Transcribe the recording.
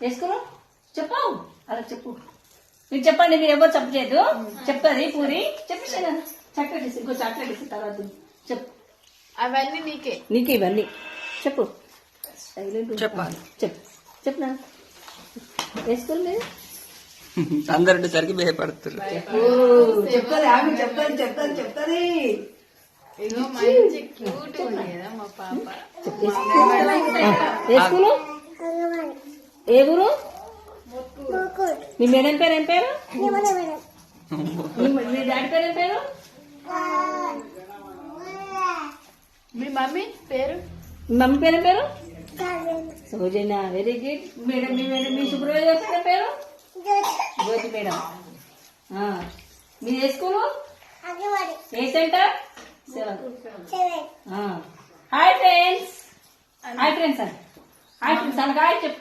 వేసుకున్నావు చెప్పావు అలా చెప్పు. మీరు చెప్పండి, మీరు ఎవరు చెప్పు చేయదు. చెప్తుంది పూరి చెప్పేసాను. చాక్లెట్ ఇసి ఇంకో చాక్లెట్ ఇసి తర్వాత చెప్పు. అవన్నీ నీకే ఇవన్నీ చెప్పు. చెప్పాలి. చెప్పు చెప్పు. వేసుకోండి. అందరు ఉండేసరికి భయపడుతున్నారు. చెప్తాది ఆమె చెప్తాది. మంచి క్యూట్ ఉంది కదా మా పాప. వేసుకును. ఏ ఊరు? మీ మేడం పేరు ఏం పేరు? మీ డాడీ పేరు ఏం పేరు? మీ మమ్మీ పేరు? మీ మమ్మీ పేరు ఏం పేరు? సౌజన్య. Very good. మేడం మీ సూపర్వైజర్ పేరు? జ్యోతి మేడం. మీరు ఏ స్కూలు? ఏ centre? 7. Hi friends. Hi friends అనగా చెప్పు.